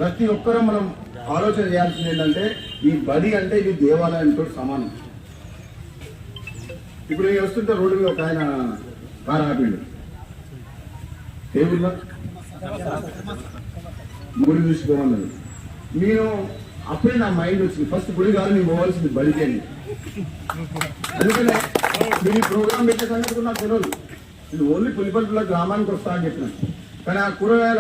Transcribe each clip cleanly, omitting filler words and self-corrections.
ప్రతి ఒక్కరూ మనం ఆలోచన చేయాల్సింది ఏంటంటే ఈ బడి అంటే ఇది దేవాలయంతో సమానం. ఇప్పుడు నేను వస్తుంటే రోడ్డు మీద ఒక ఆయన కారు ఆపిండు, టేబుల్లో గుడి చూసుకోమన్నాడు. నేను అప్పుడే నా మైండ్ వచ్చింది, ఫస్ట్ గుడి కాదు నేను పోవాల్సింది బడికి అని. అందుకనే మీరు ఈ ప్రోగ్రామ్ పెట్టే సంగతి నాకు తెలియదు. నేను ఓన్లీ పులిపల్లిలో గ్రామానికి వస్తా అని చెప్పినాను. కానీ ఆ కూరగాయల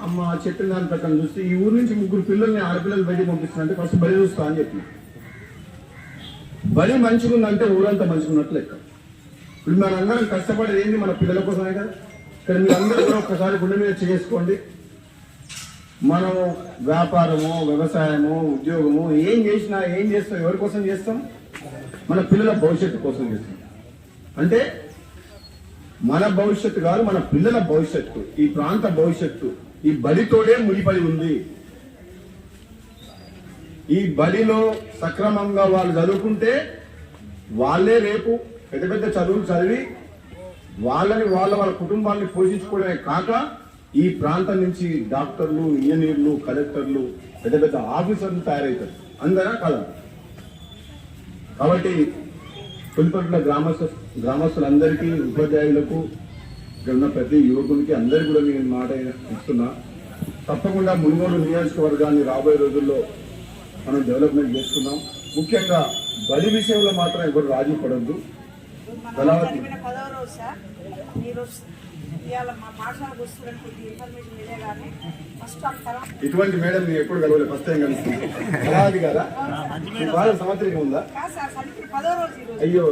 అమ్మ చెప్పిన దాని ప్రకారం చూస్తే ఈ ఊరు నుంచి 3 పిల్లల్ని ఆడపిల్లలు బయటికి పంపిస్తున్నంటే ఫస్ట్ బడి చూస్తా అని చెప్పిన. బడి మంచిగుందంటే ఊరంతా మంచిగున్నట్లు లెక్క. ఇప్పుడు మనందరం కష్టపడేది ఏంటి మన పిల్లల కోసమే కదా. ఇక్కడ మీరందరూ కూడా ఒక్కసారి గుండె మీద చేసుకోండి. మనం వ్యాపారము, వ్యవసాయము, ఉద్యోగము ఏం చేసినా ఏం చేస్తాం, ఎవరి కోసం చేస్తాం? మన పిల్లల భవిష్యత్తు కోసం చేస్తాం. అంటే మన భవిష్యత్తు కాదు, మన పిల్లల భవిష్యత్తు, ఈ ప్రాంత భవిష్యత్తు ఈ బడితోనే ముడిపడి ఉంది. ఈ బడిలో సక్రమంగా వాళ్ళు చదువుకుంటే వాళ్ళే రేపు పెద్ద పెద్ద చదువులు చదివి వాళ్ళని వాళ్ళ కుటుంబాన్ని పోషించుకోవడమే కాక ఈ ప్రాంతం నుంచి డాక్టర్లు, ఇంజనీర్లు, కలెక్టర్లు, పెద్ద పెద్ద ఆఫీసర్లు తయారవుతారు. అందరా కదా. కాబట్టి పులిపట్ల గ్రామస్తులందరికీ, ఉపాధ్యాయులకు, ఇక్కడ ఉన్న ప్రతి యువకునికి అందరికీ కూడా నేను మాట ఇస్తున్నా. తప్పకుండా మునుగోడు నియోజకవర్గాన్ని రాబోయే రోజుల్లో మనం డెవలప్మెంట్ చేసుకున్నాం. ముఖ్యంగా బడి విషయంలో మాత్రం ఎవరు రాజీ పడద్దు. ఇటువంటి మేడం నేను ఎప్పుడు కలవలేదు, ఫస్ట్ టైం కలుస్తుంది. కళాది కదా, సంవత్సరం ఉందా? అయ్యో